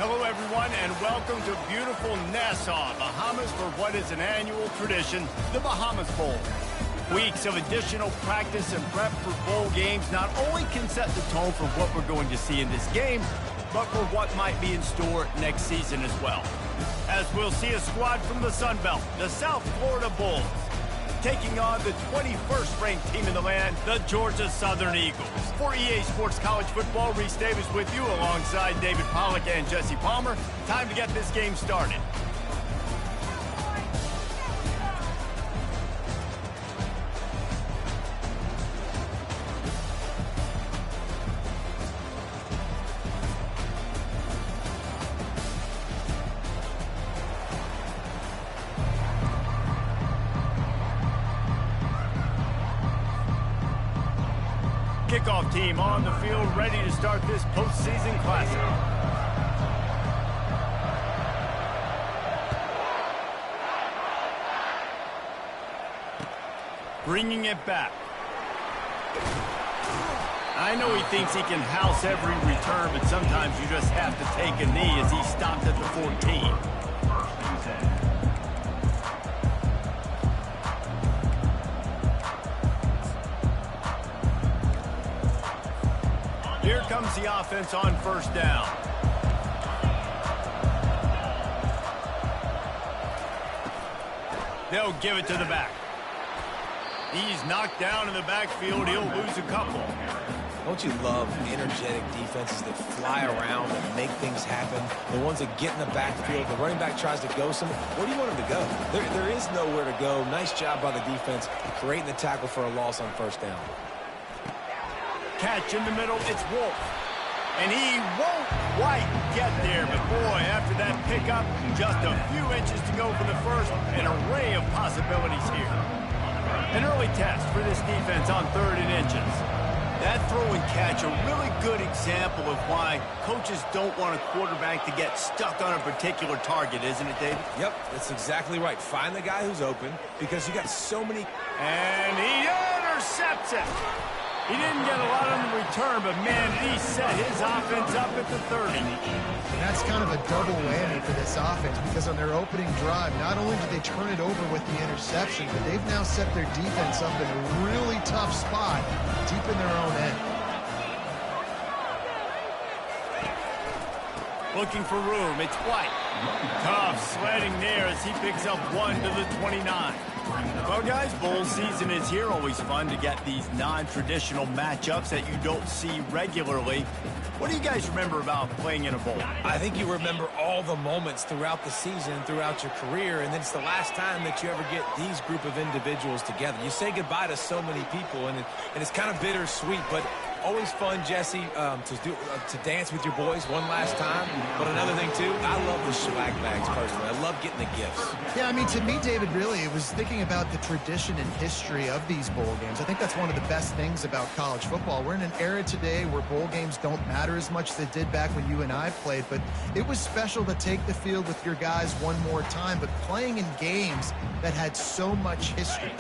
Hello, everyone, and welcome to beautiful Nassau, Bahamas, for what is an annual tradition, the Bahamas Bowl. Weeks of additional practice and prep for bowl games not only can set the tone for what we're going to see in this game, but for what might be in store next season as well. As we'll see a squad from the Sun Belt, the South Florida Bulls, taking on the 21st ranked team in the land, the Georgia Southern Eagles. For EA Sports College Football, Reese Davis with you alongside David Pollack and Jesse Palmer. Time to get this game started. Kickoff team on the field, ready to start this postseason classic. Bringing it back. I know he thinks he can house every return, but sometimes you just have to take a knee as he stopped at the 14. Here comes the offense on first down. They'll give it to the back. He's knocked down in the backfield. He'll lose a couple. Don't you love energetic defenses that fly around and make things happen? The ones that get in the backfield, the running back tries to go somewhere. Where do you want him to go? There is nowhere to go. Nice job by the defense creating the tackle for a loss on first down. Catch in the middle, it's Wolf. And he won't quite get there, but boy, after that pickup, just a few inches to go for the first, an array of possibilities here. An early test for this defense on 3rd and inches. That throw and catch, a really good example of why coaches don't want a quarterback to get stuck on a particular target, isn't it, David? Yep, that's exactly right. Find the guy who's open because you got so many. And he intercepts it. He didn't get a lot on the return, but, man, he set his offense up at the 30. And that's kind of a double whammy for this offense because on their opening drive, not only did they turn it over with the interception, but they've now set their defense up in a really tough spot deep in their own end. Looking for room, it's White. Tough sledding there as he picks up 1 to the 29. Well, guys, bowl season is here. Always fun to get these non-traditional matchups that you don't see regularly. What do you guys remember about playing in a bowl? I think you remember all the moments throughout the season, throughout your career, and then it's the last time that you ever get these group of individuals together. You say goodbye to so many people, and it's kind of bittersweet, but always fun, Jesse, to dance with your boys one last time. But another thing, too, I love the swag bags, personally. I love getting the gifts. Yeah, I mean, to me, David, really, it was thinking about the tradition and history of these bowl games. I think that's one of the best things about college football. We're in an era today where bowl games don't matter as much as they did back when you and I played, but it was special to take the field with your guys one more time, but playing in games that had so much history.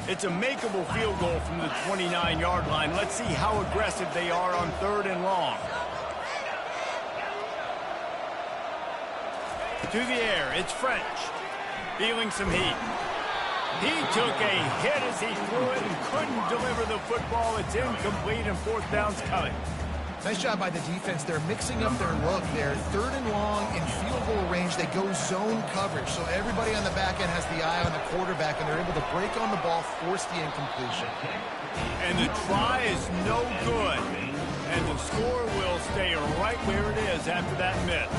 It's a makeable field goal from the 29-yard line. Let's see how aggressive they are on 3rd and long. To the air, it's French. Feeling some heat. He took a hit as he threw it and couldn't deliver the football. It's incomplete and 4th down's coming. Nice job by the defense. They're mixing up their look. They're 3rd and long in field goal range. They go zone coverage. So everybody on the back end has the eye on the quarterback, and they're able to break on the ball, force the incompletion. And the try is no good. And the score will stay right where it is after that miss.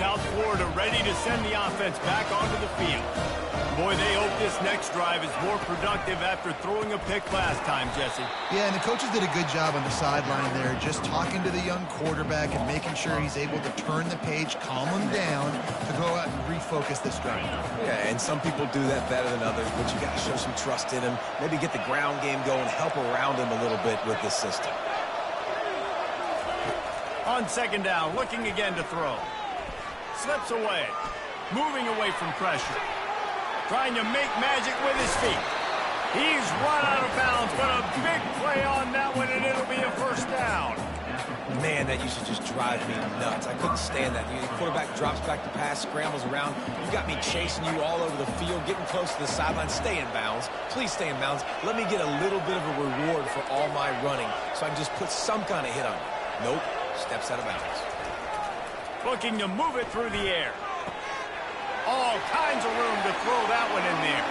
South Florida ready to send the offense back onto the field. Boy, they hope this next drive is more productive after throwing a pick last time, Jesse. Yeah, and the coaches did a good job on the sideline there, just talking to the young quarterback and making sure he's able to turn the page, calm him down, to go out and refocus this drive. Yeah, and some people do that better than others, but you got to show some trust in him, maybe get the ground game going, help around him a little bit with this system. On 2nd down, looking again to throw. Slips away, moving away from pressure. Trying to make magic with his feet. He's run out of bounds, but a big play on that one, and it'll be a first down. Man, that used to just drive me nuts. I couldn't stand that. The quarterback drops back to pass, scrambles around. You got me chasing you all over the field, getting close to the sideline. Stay in bounds. Please stay in bounds. Let me get a little bit of a reward for all my running so I can just put some kind of hit on you. Nope. Steps out of bounds. Looking to move it through the air. All kinds of room to throw that one in there.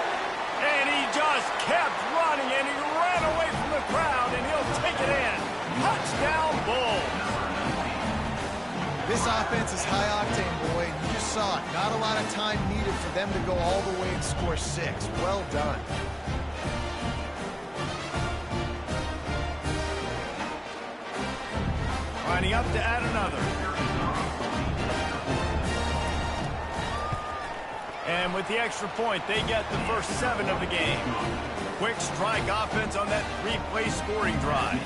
And he just kept running, and he ran away from the crowd, and he'll take it in. Touchdown, Bulls. This offense is high octane, boy. You just saw it. Not a lot of time needed for them to go all the way and score 6. Well done. Lining up to add another. And with the extra point, they get the first 7 of the game. Quick strike offense on that 3-play scoring drive.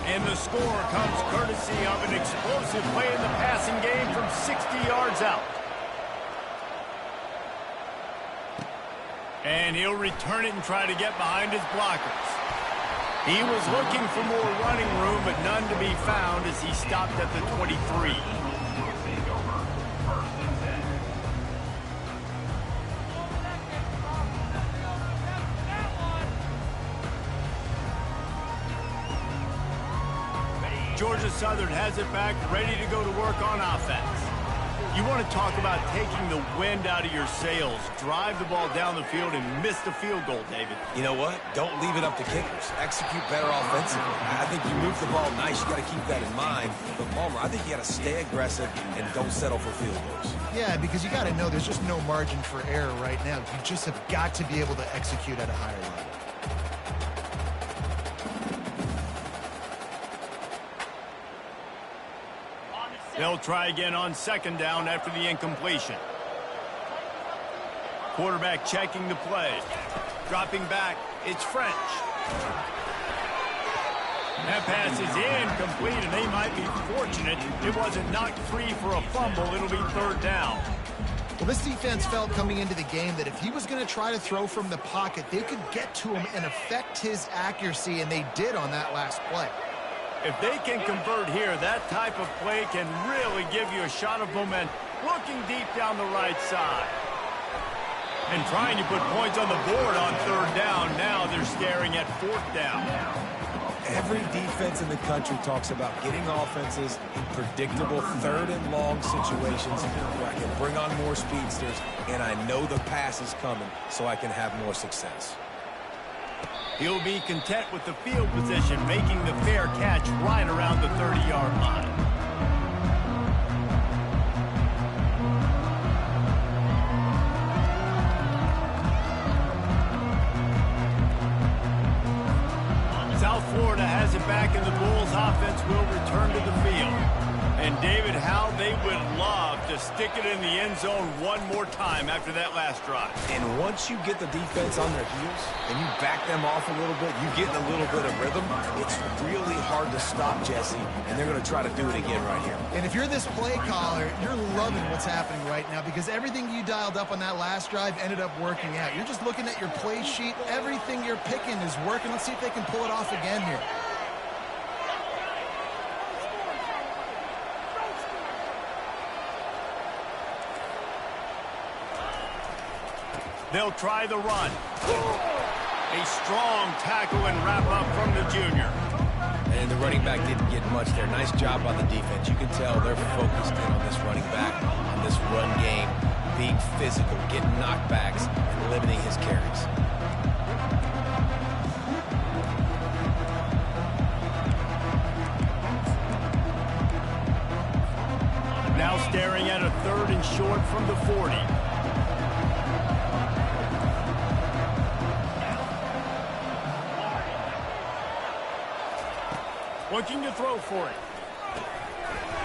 And the score comes courtesy of an explosive play in the passing game from 60 yards out. And he'll return it and try to get behind his blockers. He was looking for more running room, but none to be found as he stopped at the 23. Georgia Southern has it back, ready to go to work on offense. You want to talk about taking the wind out of your sails. Drive the ball down the field and miss the field goal, David. You know what? Don't leave it up to kickers. Execute better offensively. I think you move the ball nice. You got to keep that in mind. But, Palmer, I think you got to stay aggressive and don't settle for field goals. Yeah, because you got to know there's just no margin for error right now. You just have got to be able to execute at a higher level. They'll try again on second down after the incompletion. Quarterback checking the play. Dropping back, it's French. That pass is incomplete, and they might be fortunate it wasn't knocked free for a fumble. It'll be third down. Well, this defense felt coming into the game that if he was going to try to throw from the pocket, they could get to him and affect his accuracy, and they did on that last play. If they can convert here, that type of play can really give you a shot of momentum. Looking deep down the right side. And trying to put points on the board on third down. Now they're staring at fourth down. Every defense in the country talks about getting offenses in predictable third and long situations where I can bring on more speedsters and I know the pass is coming so I can have more success. He'll be content with the field position, making the fair catch right around the 30-yard line. South Florida has it back, and the Bulls offense will return to the field. And David, how they would love to stick it in the end zone one more time after that last drive. And once you get the defense on their heels and you back them off a little bit, you get in a little bit of rhythm, it's really hard to stop, Jesse, and they're going to try to do it again right here. And if you're this play caller, you're loving what's happening right now because everything you dialed up on that last drive ended up working out. You're just looking at your play sheet. Everything you're picking is working. Let's see if they can pull it off again here. They'll try the run. A strong tackle and wrap up from the junior. And the running back didn't get much there. Nice job by the defense. You can tell they're focused in on this running back, on this run game, being physical, getting knockbacks, and limiting his carries. Now staring at a third and short from the 40. Looking to throw for it.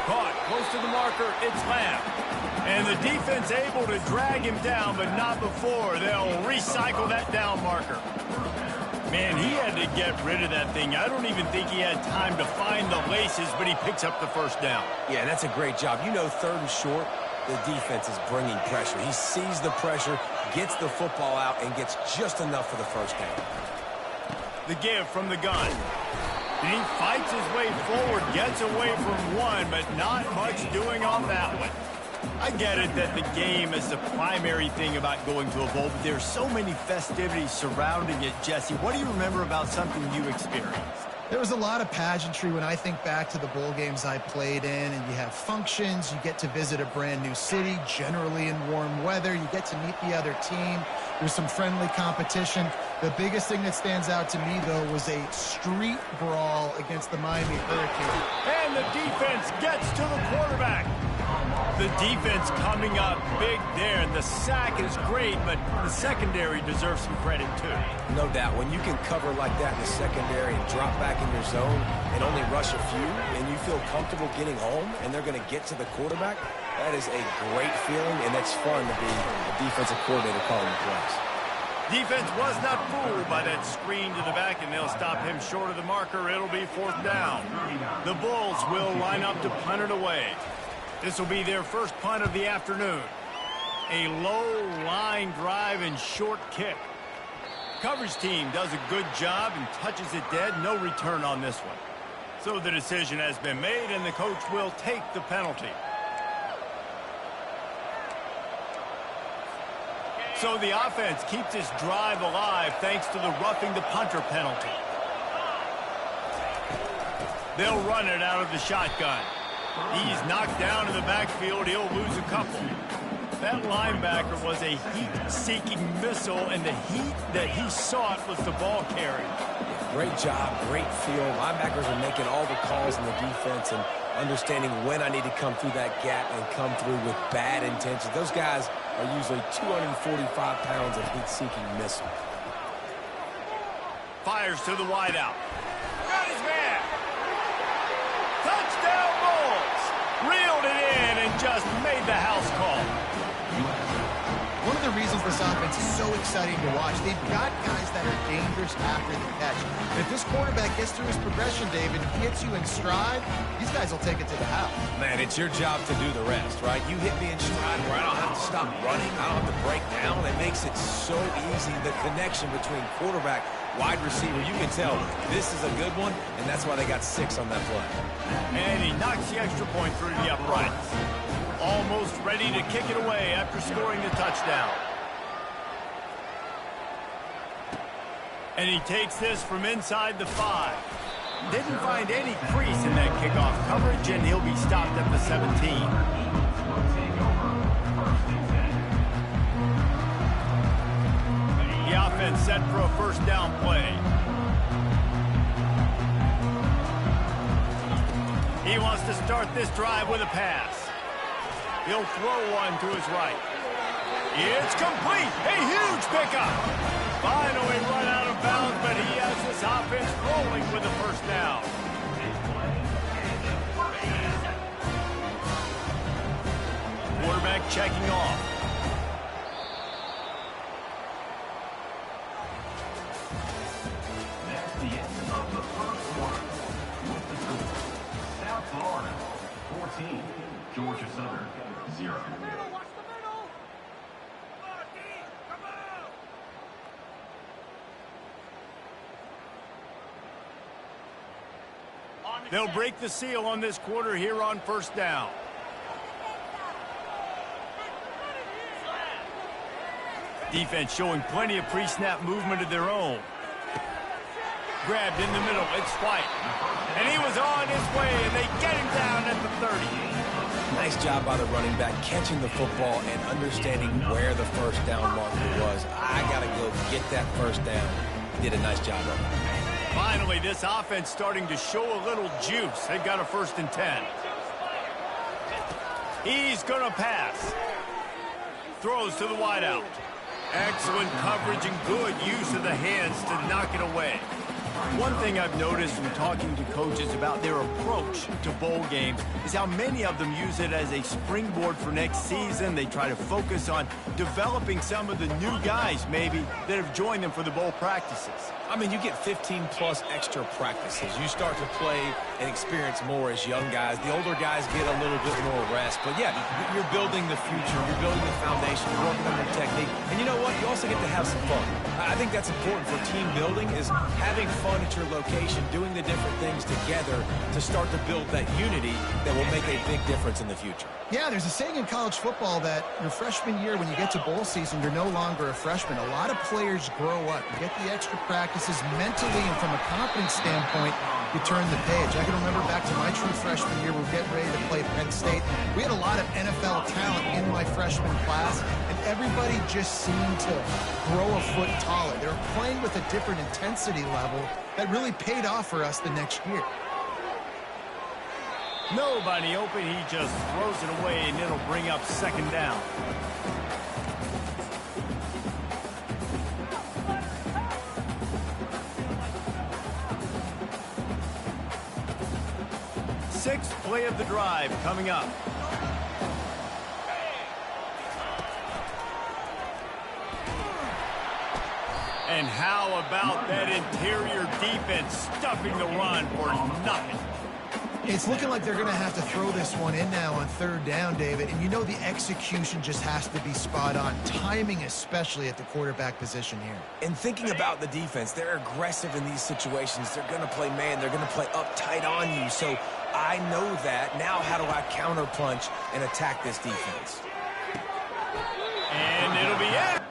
Caught close to the marker. It's Lamb. And the defense able to drag him down, but not before. They'll recycle that down marker. Man, he had to get rid of that thing. I don't even think he had time to find the laces, but he picks up the first down. Yeah, that's a great job. You know, third and short, the defense is bringing pressure. He sees the pressure, gets the football out and gets just enough for the first down. The give from the gun. And he fights his way forward, gets away from one, but not much doing on that one. I get it that the game is the primary thing about going to a bowl, but there's so many festivities surrounding it. Jesse, what do you remember about something you experienced? There was a lot of pageantry when I think back to the bowl games I played in, and you have functions, you get to visit a brand new city, generally in warm weather, you get to meet the other team, there's some friendly competition. The biggest thing that stands out to me, though, was a street brawl against the Miami Hurricanes. And the defense gets to the quarterback. The defense coming up big there. The sack is great, but the secondary deserves some credit, too. No doubt. When you can cover like that in the secondary and drop back in your zone and only rush a few, and you feel comfortable getting home, and they're going to get to the quarterback, that is a great feeling, and that's fun to be a defensive coordinator calling the plays. Defense was not fooled by that screen to the back, and they'll stop him short of the marker. It'll be 4th down. The Bulls will line up to punt it away. This will be their first punt of the afternoon. A low line drive and short kick. Coverage team does a good job and touches it dead. No return on this one. So the decision has been made, and the coach will take the penalty. So the offense keeps this drive alive thanks to the roughing the punter penalty. They'll run it out of the shotgun. He's knocked down in the backfield. He'll lose a couple. That linebacker was a heat-seeking missile, and the heat that he sought was the ball carrier. Great job, great feel. Linebackers are making all the calls in the defense and understanding when I need to come through that gap and come through with bad intentions. Those guys are usually 245 pounds of heat-seeking missile. Fires to the wideout. Got his man. Touchdown Bulls. Reeled it in and just made the house call. One of the reasons this offense is so exciting to watch, they've got guys that are dangerous after the catch. And if this quarterback gets through his progression, David, hits you in stride, these guys will take it to the house. Man, it's your job to do the rest, right? You hit me in stride where I don't have to stop running. I don't have to break down. It makes it so easy. The connection between quarterback, wide receiver, you can tell this is a good one, and that's why they got 6 on that play. And he knocks the extra point through the uprights. Almost ready to kick it away after scoring the touchdown. And he takes this from inside the 5. Didn't find any crease in that kickoff coverage, and he'll be stopped at the 17. The offense set for a first down play. He wants to start this drive with a pass. He'll throw one to his right. It's complete. A huge pickup. Finally run out of bounds, but he has this offense rolling with a first down. Quarterback checking off. That's the end of the first quarter. With the score, South Florida 14, Georgia Southern 0. They'll break the seal on this quarter here on first down. Defense showing plenty of pre-snap movement of their own. Grabbed in the middle. It's White. And he was on his way, and they get him down at the 30. Nice job by the running back catching the football and understanding where the first down marker was. I got to go get that first down. Did a nice job of it. Finally, this offense starting to show a little juice. They've got a 1st and 10. He's going to pass. Throws to the wideout. Excellent coverage and good use of the hands to knock it away. One thing I've noticed from talking to coaches about their approach to bowl games is how many of them use it as a springboard for next season. They try to focus on developing some of the new guys, maybe, that have joined them for the bowl practices. I mean, you get 15-plus extra practices. You start to play and experience more as young guys. The older guys get a little bit more rest. But, yeah, you're building the future. You're building the foundation. You're working on your technique. And you know what? You also get to have some fun. I think that's important for team building, is having fun at your location, doing the different things together to start to build that unity that will make a big difference in the future. Yeah, there's a saying in college football that your freshman year, when you get to bowl season, you're no longer a freshman. A lot of players grow up. You get the extra practices mentally, and from a confidence standpoint, you turn the page. I can remember back to my true freshman year, we were getting ready to play Penn State. We had a lot of NFL talent in my freshman class, and everybody just seemed to grow a foot taller. They were playing with a different intensity level that really paid off for us the next year. Nobody open, he just throws it away, and it'll bring up second down. Sixth play of the drive coming up. And how about that interior defense stuffing the run for nothing? It's looking like they're going to have to throw this one in now on third down, David. And you know the execution just has to be spot on. Timing, especially at the quarterback position here. And thinking about the defense, they're aggressive in these situations. They're going to play man. They're going to play uptight on you. So I know that. Now how do I counterpunch and attack this defense? And it'll be it.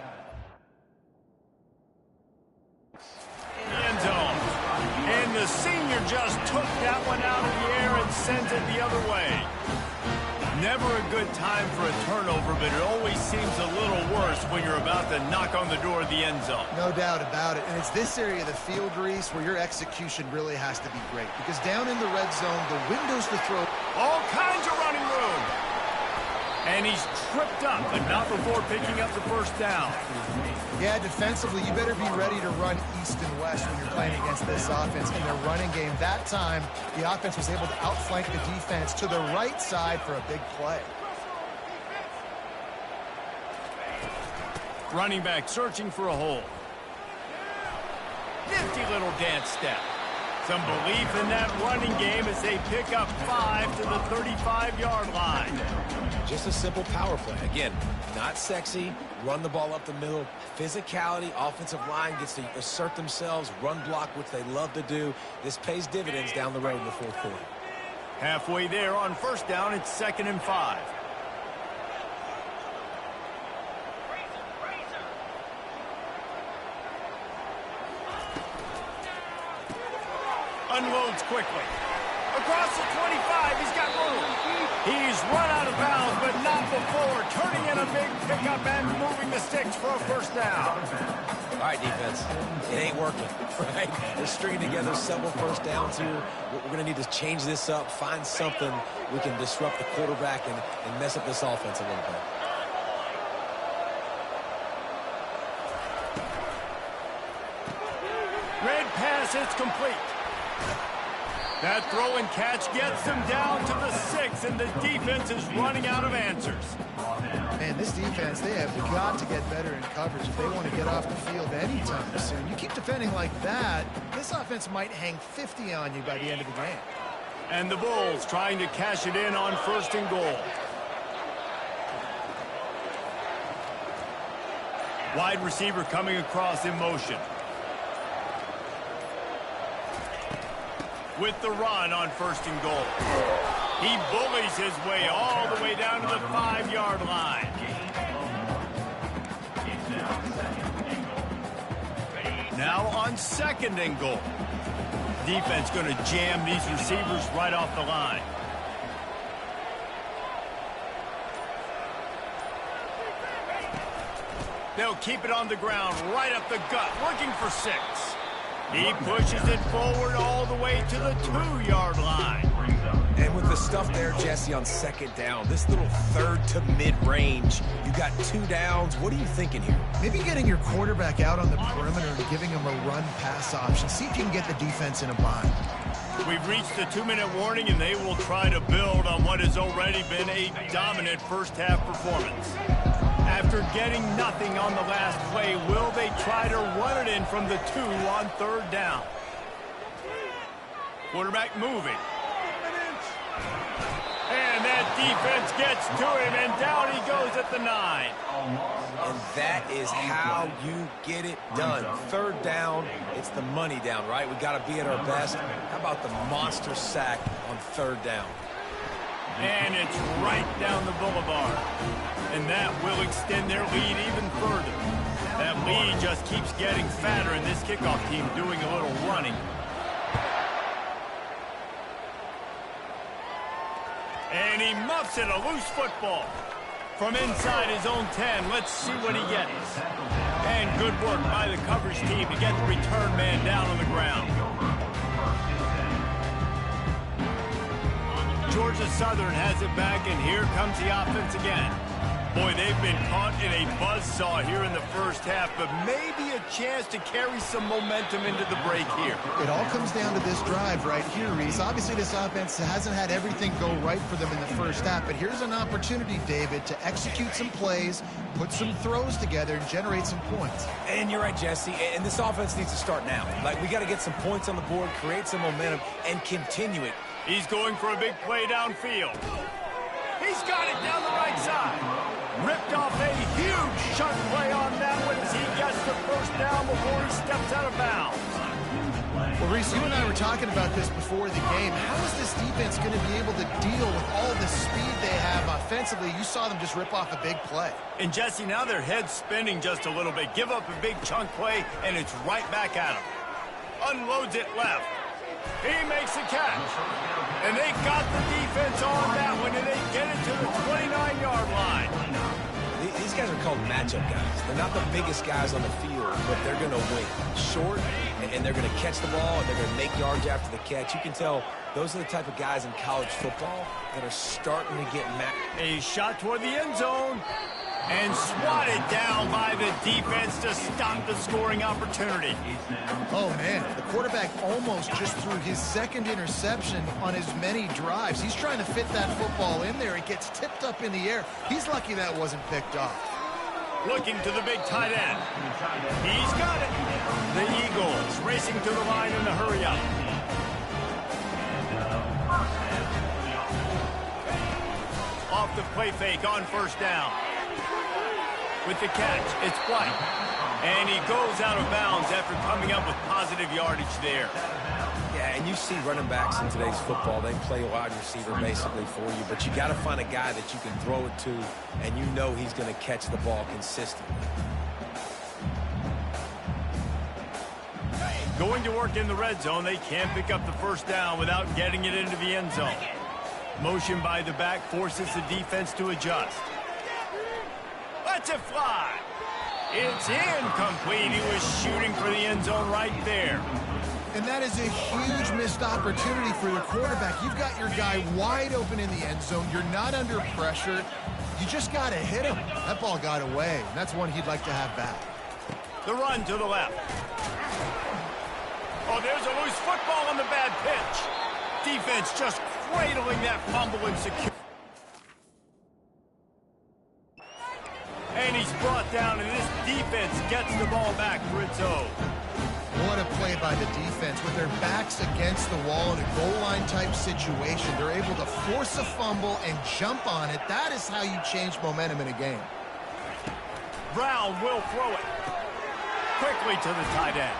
End zone. And the senior just took that one out of the air and sends it the other way. Never a good time for a turnover, but it always seems a little worse when you're about to knock on the door of the end zone. No doubt about it. And it's this area of the field, Reese, where your execution really has to be great. Because down in the red zone, the windows to throw. All kinds of running room. And he's tripped up, but not before picking up the first down. Yeah, defensively, you better be ready to run east and west when you're playing against this offense. In their running game, that time, the offense was able to outflank the defense to the right side for a big play. Running back searching for a hole. Nifty little dance step. Some belief in that running game as they pick up 5 to the 35-yard line. Just a simple power play. Again, not sexy. Run the ball up the middle. Physicality. Offensive line gets to assert themselves. Run block, which they love to do. This pays dividends down the road in the fourth quarter. Halfway there on first down, it's 2nd and 5. Unloads quickly. Across the 25, he's got room. He's run out of bounds, but not before turning in a big pickup and moving the sticks for a first down. All right, defense. It ain't working, right? They're stringing together several first downs here. We're going to need to change this up, find something we can disrupt the quarterback and mess up this offense a little bit. Red pass, it's complete. That throw and catch gets them down to the 6, and the defense is running out of answers. Man, this defense, they have got to get better in coverage if they want to get off the field anytime soon. You keep defending like that, this offense might hang 50 on you by the end of the game. And the Bulls trying to cash it in on 1st and goal. Wide receiver coming across in motion. With the run on 1st and goal. He bullies his way all the way down to the 5-yard line. Now on 2nd and goal. Defense going to jam these receivers right off the line. They'll keep it on the ground right up the gut, looking for 6. He pushes it forward all the way to the 2-yard line. And with the stuff there, Jesse, on second down, this little third to mid-range, you got 2 downs. What are you thinking here? Maybe getting your quarterback out on the perimeter and giving him a run-pass option. See if you can get the defense in a bind. We've reached the 2-minute warning, and they will try to build on what has already been a dominant first-half performance. After getting nothing on the last play, will they try to run it in from the 2 on third down? Quarterback moving. And that defense gets to him, and down he goes at the 9. And that is how you get it done. Third down, it's the money down, right? We got to be at our best. How about the monster sack on third down? And it's right down the boulevard. And that will extend their lead even further. That lead just keeps getting fatter, and this kickoff team doing a little running. And he muffs it, a loose football. From inside his own 10, let's see what he gets. And good work by the coverage team to get the return man down on the ground. Georgia Southern has it back, and here comes the offense again. Boy, they've been caught in a buzzsaw here in the first half, but maybe a chance to carry some momentum into the break here. It all comes down to this drive right here, Reese. Obviously, this offense hasn't had everything go right for them in the first half, but here's an opportunity, David, to execute some plays, put some throws together, and generate some points. And you're right, Jesse, and this offense needs to start now. Like, we got to get some points on the board, create some momentum, and continue it. He's going for a big play downfield. He's got it down the right side. Ripped off a huge chunk play on that one as he gets the first down before he steps out of bounds. Well, Reese, you and I were talking about this before the game. How is this defense going to be able to deal with all the speed they have offensively? You saw them just rip off a big play. And Jesse, now their head's spinning just a little bit. Give up a big chunk play, and it's right back at him. Unloads it left. He makes the catch. And they got the defense on that one, and they get it to the 29-yard line. These guys are called matchup guys. They're not the biggest guys on the field, but they're going to win. Short, and they're going to catch the ball, and they're going to make yards after the catch. You can tell those are the type of guys in college football that are starting to get a shot toward the end zone. And swatted down by the defense to stop the scoring opportunity. Oh, man, the quarterback almost just threw his second interception on as many drives. He's trying to fit that football in there. It gets tipped up in the air. He's lucky that wasn't picked off. Looking to the big tight end. He's got it. The Eagles racing to the line in the hurry up. Off the play fake on first down. With the catch, it's White. And he goes out of bounds after coming up with positive yardage there. Yeah, and you see running backs in today's football, they play wide receiver basically for you, but you got to find a guy that you can throw it to, and you know he's going to catch the ball consistently. Going to work in the red zone, they can't pick up the first down without getting it into the end zone. Motion by the back forces the defense to adjust. Lets it fly. It's incomplete. He was shooting for the end zone right there. And that is a huge missed opportunity for the quarterback. You've got your guy wide open in the end zone. You're not under pressure. You just got to hit him. That ball got away, and that's one he'd like to have back. The run to the left. Oh, there's a loose football on the bad pitch. Defense just cradling that fumble and secure. And he's brought down, and this defense gets the ball back for its own. What a play by the defense. With their backs against the wall in a goal line type situation, they're able to force a fumble and jump on it. That is how you change momentum in a game. Brown will throw it. Quickly to the tight end.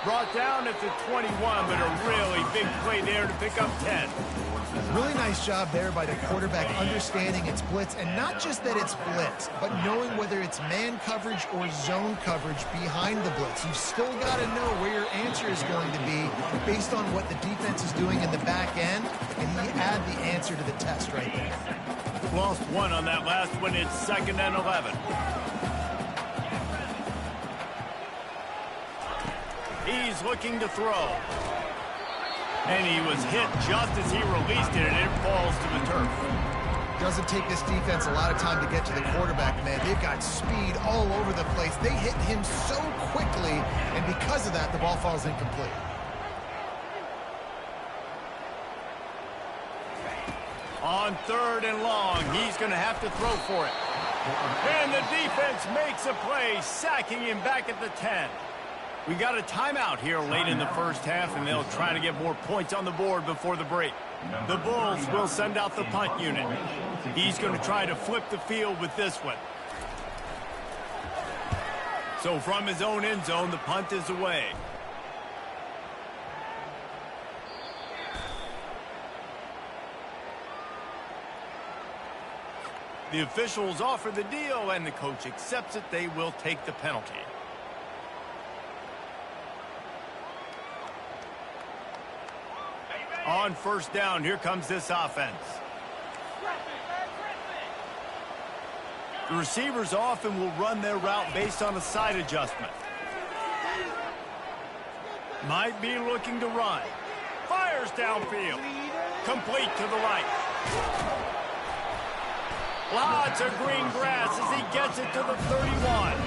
Brought down at the 21, but a really big play there to pick up 10. Really nice job there by the quarterback understanding it's blitz, and not just that it's blitz, but knowing whether it's man coverage or zone coverage behind the blitz. You've still got to know where your answer is going to be based on what the defense is doing in the back end, and you add the answer to the test right there. Lost one on that last one. It's 2nd and 11. He's looking to throw. And he was hit just as he released it, and it falls to the turf. Doesn't take this defense a lot of time to get to the quarterback, man. They've got speed all over the place. They hit him so quickly, and because of that, the ball falls incomplete. On 3rd and long, he's going to have to throw for it. And the defense makes a play, sacking him back at the 10. We got a timeout here late in the first half, and they'll try to get more points on the board before the break. The Bulls will send out the punt unit. He's going to try to flip the field with this one. So from his own end zone, the punt is away. The officials offer the deal, and the coach accepts it. They will take the penalty. On 1st down, here comes this offense. The receivers often will run their route based on a side adjustment. Might be looking to run. Fires downfield. Complete to the right. Lots of green grass as he gets it to the 31.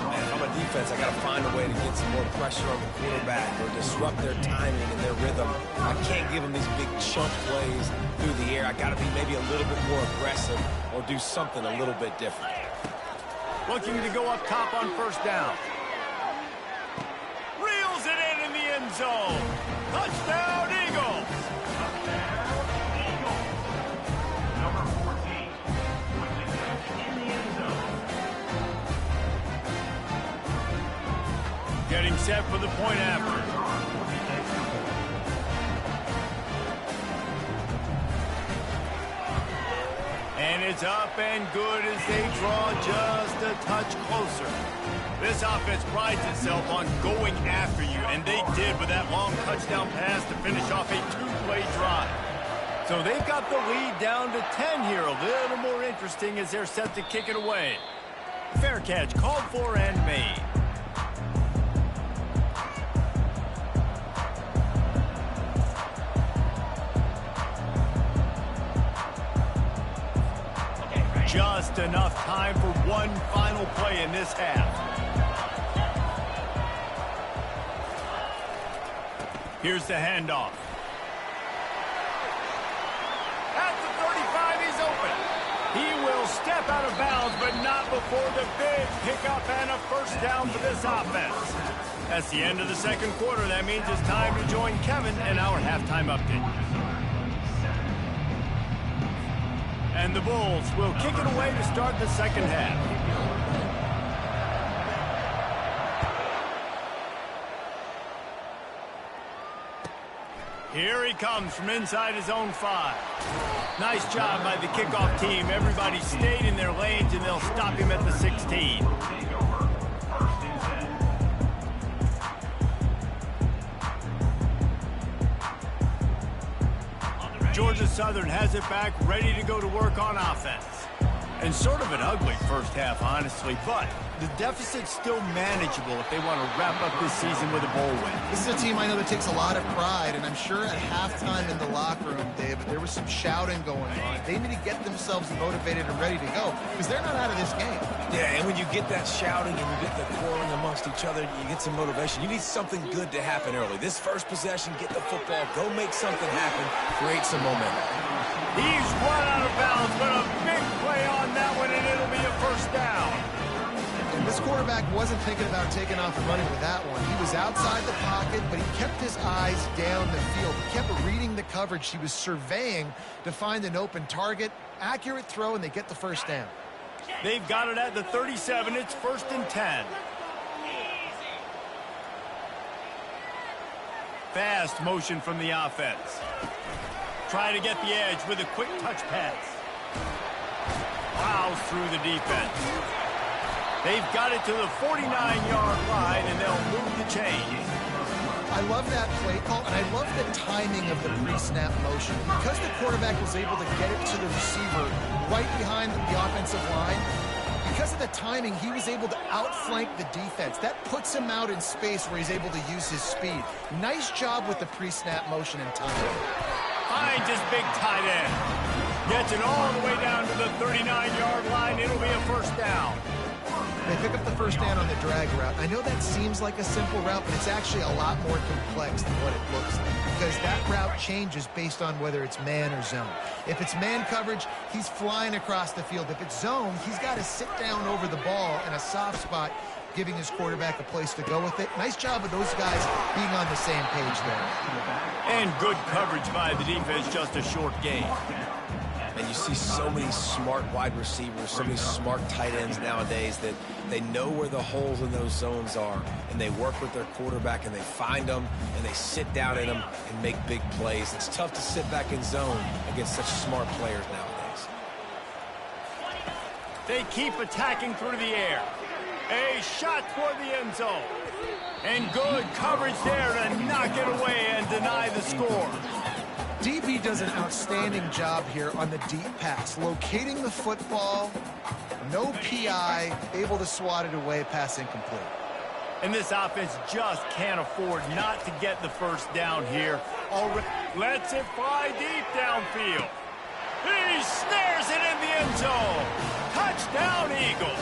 Man, if I'm a defense, I got to find a way to get some more pressure on the quarterback or disrupt their timing and their rhythm. I can't give them these big chunk plays through the air. I got to be maybe a little bit more aggressive or do something a little bit different. Looking to go up top on 1st down. Reels it in the end zone. Touchdown, Eagles. Getting set for the point after. And it's up and good as they draw just a touch closer. This offense prides itself on going after you, and they did with that long touchdown pass to finish off a 2-play drive. So they've got the lead down to 10 here. A little more interesting as they're set to kick it away. Fair catch called for and made. Just enough time for one final play in this half. Here's the handoff. At the 35, he's open. He will step out of bounds, but not before the big pickup and a 1st down for this offense. That's the end of the 2nd quarter. That means it's time to join Kevin in our halftime update. And the Bulls will kick it away to start the 2nd half. Here he comes from inside his own 5. Nice job by the kickoff team. Everybody stayed in their lanes, and they'll stop him at the 16. Georgia Southern has it back, ready to go to work on offense. And sort of an ugly first half, honestly, but the deficit's still manageable if they want to wrap up this season with a bowl win. This is a team I know that takes a lot of pride, and I'm sure at halftime in the locker room, David, there was some shouting going on. They need to get themselves motivated and ready to go, because they're not out of this game. Yeah, and when you get that shouting and you get the quarreling amongst each other, you get some motivation. You need something good to happen early. This first possession, get the football, go make something happen, create some momentum. He's run out of bounds, but a big play on that one, and it'll be a 1st down. And this quarterback wasn't thinking about taking off and running with that one. He was outside the pocket, but he kept his eyes down the field. He kept reading the coverage. He was surveying to find an open target. Accurate throw, and they get the 1st down. They've got it at the 37. It's 1st and 10. Fast motion from the offense. Try to get the edge with a quick touch pass. Plows through the defense. They've got it to the 49-yard line, and they'll move the chains. I love that play call, and I love the timing of the pre-snap motion. Because the quarterback was able to get it to the receiver right behind the offensive line, you because of the timing, he was able to outflank the defense. That puts him out in space where he's able to use his speed. Nice job with the pre-snap motion and timing. Finds his big tight end. Gets it all the way down to the 39-yard line. It'll be a first down. They pick up the first down on the drag route. I know that seems like a simple route, but it's actually a lot more complex than what it looks like, because that route changes based on whether it's man or zone. If it's man coverage, he's flying across the field. If it's zone, he's got to sit down over the ball in a soft spot, giving his quarterback a place to go with it. Nice job of those guys being on the same page there. And good coverage by the defense, just a short gain. And you see so many smart wide receivers, so many smart tight ends nowadays that they know where the holes in those zones are, and they work with their quarterback, and they find them, and they sit down in them and make big plays. It's tough to sit back in zone against such smart players nowadays. They keep attacking through the air. A shot toward the end zone. And good coverage there to knock it away and deny the score. DB does an outstanding job here on the deep pass, locating the football, no PI, able to swat it away, pass incomplete. And this offense just can't afford not to get the first down here. Already lets it fly deep downfield. He snares it in the end zone. Touchdown, Eagles.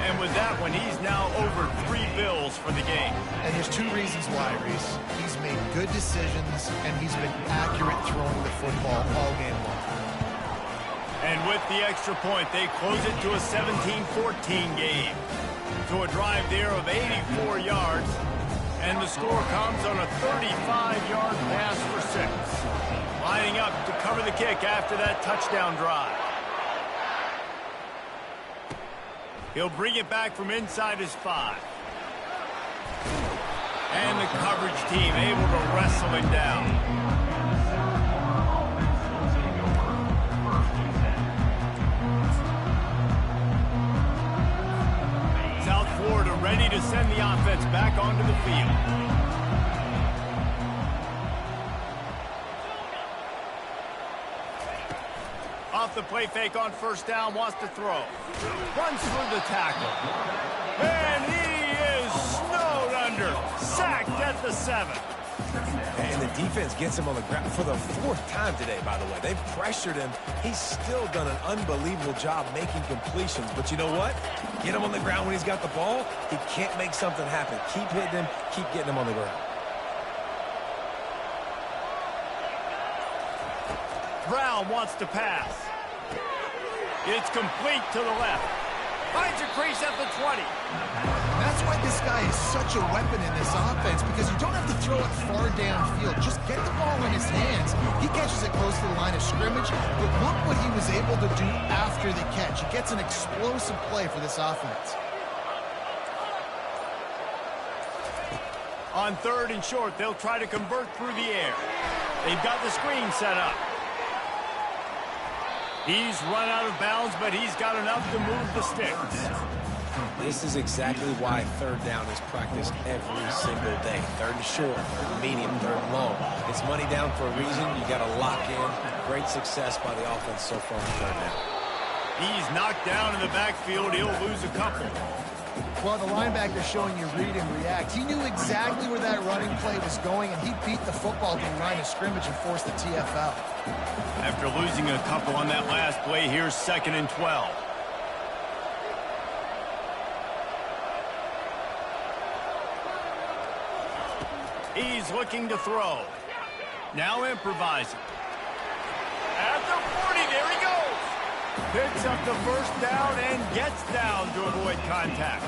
And with that one, he's now over 3 bills for the game. And there's 2 reasons why, Reese. He's made good decisions, and he's been accurate throwing the football all game long. And with the extra point, they close it to a 17-14 game. To a drive there of 84 yards, and the score comes on a 35-yard pass for 6. Lining up to cover the kick after that touchdown drive. He'll bring it back from inside his 5. And the coverage team able to wrestle him down. South Florida ready to send the offense back onto the field. Off the play fake on first down, wants to throw. Runs through the tackle. And he is snowed under. Sacked at the 7. And the defense gets him on the ground for the 4th time today, by the way. They've pressured him. He's still done an unbelievable job making completions. But you know what? Get him on the ground when he's got the ball. He can't make something happen. Keep hitting him. Keep getting him on the ground. Brown wants to pass. It's complete to the left. Finds a crease at the 20. That's why this guy is such a weapon in this offense, because you don't have to throw it far downfield. Just get the ball in his hands. He catches it close to the line of scrimmage, but look what he was able to do after the catch. He gets an explosive play for this offense. On 3rd and short, they'll try to convert through the air. They've got the screen set up. He's run out of bounds, but he's got enough to move the sticks. This is exactly why 3rd down is practiced every single day. 3rd and short, 3rd and medium, 3rd and long. It's money down for a reason. You got to lock in. Great success by the offense so far on 3rd down. He's knocked down in the backfield. He'll lose a couple. Well, the linebacker showing you read and react. He knew exactly where that running play was going, and he beat the football to the line of scrimmage and forced the TFL. After losing a couple on that last play, here's 2nd and 12. He's looking to throw. Now improvising. At the 40, there he goes. Picks up the first down and gets down to avoid contact.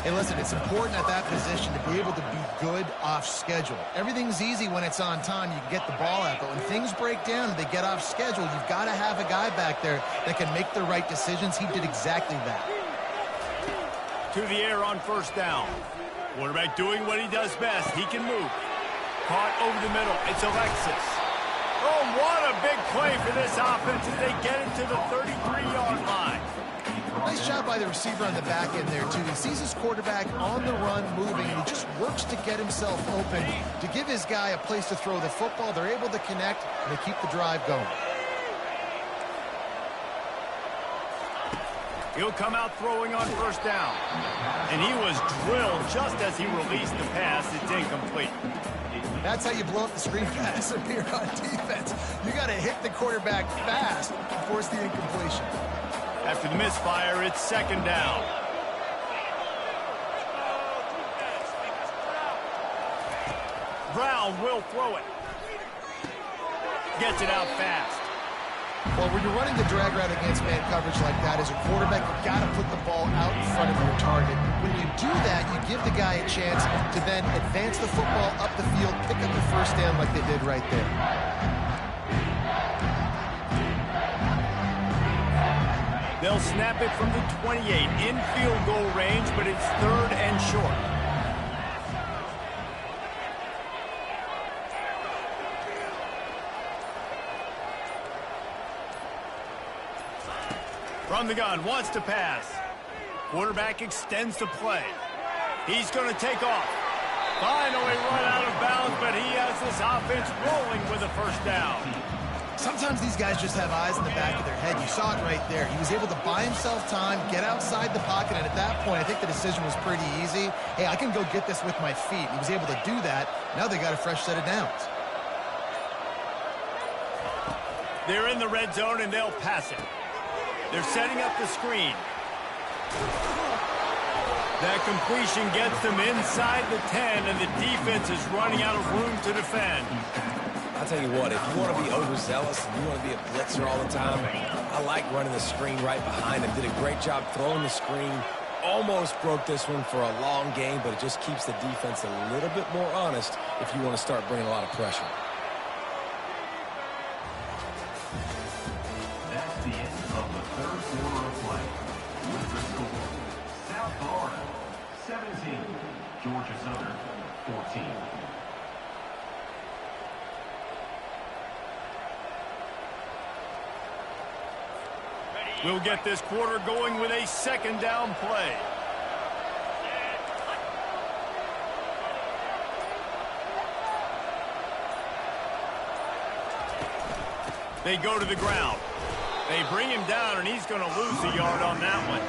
Hey, listen, it's important at that position to be able to be good off schedule. Everything's easy when it's on time. You can get the ball out, but when things break down and they get off schedule, you've got to have a guy back there that can make the right decisions. He did exactly that. To the air on first down. Quarterback doing what he does best. He can move. Caught over the middle. It's Alexis. Oh, what a big play for this offense as they get it to the 33-yard line. Nice job by the receiver on the back end there, too. He sees his quarterback on the run moving, and he just works to get himself open to give his guy a place to throw the football. They're able to connect, and they keep the drive going. He'll come out throwing on first down. And he was drilled just as he released the pass. It's incomplete. That's how you blow up the screen pass up here on defense. You got to hit the quarterback fast and force the incompletion. After the misfire, it's second down. Brown will throw it. Gets it out fast. Well, when you're running the drag route against man coverage like that, as a quarterback, you've got to put the ball out in front of your target. When you do that, you give the guy a chance to then advance the football up the field, pick up the first down like they did right there. They'll snap it from the 28 in field goal range, but it's third and short. From the gun, wants to pass. Quarterback extends the play. He's going to take off. Finally run out of bounds, but he has this offense rolling with a first down. Sometimes these guys just have eyes in the back of their head. You saw it right there. He was able to buy himself time, get outside the pocket, and at that point, I think the decision was pretty easy. Hey, I can go get this with my feet. He was able to do that. Now they got a fresh set of downs. They're in the red zone, and they'll pass it. They're setting up the screen. That completion gets them inside the 10, and the defense is running out of room to defend. I'll tell you what, if you want to be overzealous and you want to be a blitzer all the time, I like running the screen right behind him. Did a great job throwing the screen. Almost broke this one for a long game, but it just keeps the defense a little bit more honest if you want to start bringing a lot of pressure. That's the end of the third quarter of play. With the score, South Florida 17, Georgia Southern 14. We'll get this quarter going with a second down play. They go to the ground. They bring him down, and he's going to lose a yard on that one.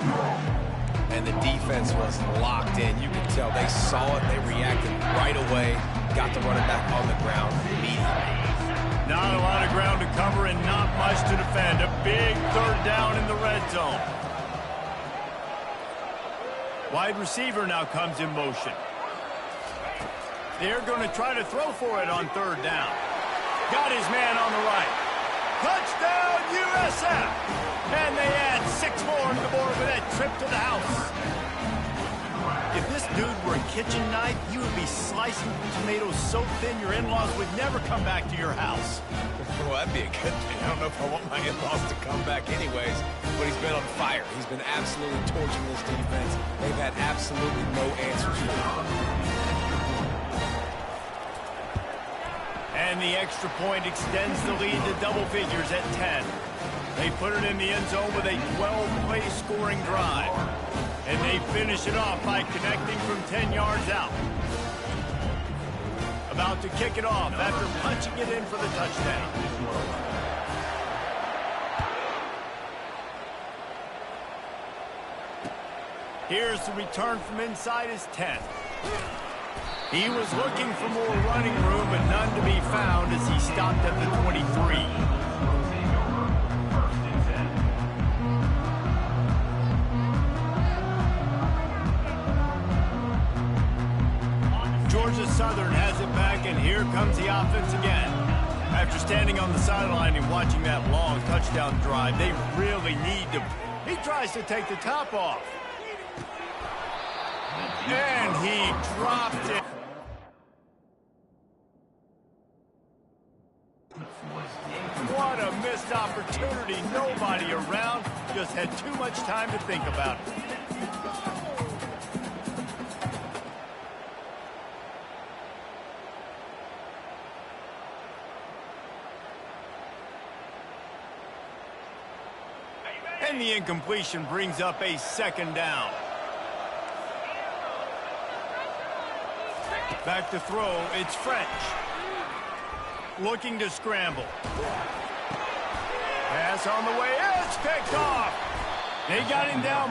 And the defense was locked in. You could tell they saw it. They reacted right away. Got the running back on the ground immediately. Not a lot of ground to cover and not much to defend. A big third down in the red zone. Wide receiver now comes in motion. They're going to try to throw for it on third down. Got his man on the right. Touchdown, USF! And they add 6 more to the board with that trip to the house. If this dude were a kitchen knife, you would be slicing tomatoes so thin your in-laws would never come back to your house. Well, that'd be a good thing. I don't know if I want my in-laws to come back anyways, but he's been on fire. He's been absolutely torching this defense. They've had absolutely no answers for him. And the extra point extends the lead to double figures at 10. They put it in the end zone with a 12-play scoring drive. And they finish it off by connecting from 10 yards out. About to kick it off after punching it in for the touchdown. Here's the return from inside his 10. He was looking for more running room, but none to be found as he stopped at the 23. Georgia Southern has it back, and here comes the offense again. After standing on the sideline and watching that long touchdown drive, they really need to... He tries to take the top off. And he dropped it. What a missed opportunity. Nobody around. Just had too much time to think about it. And the incompletion brings up a second down. Back to throw, it's French. Looking to scramble. Pass on the way, it's picked off. They got him down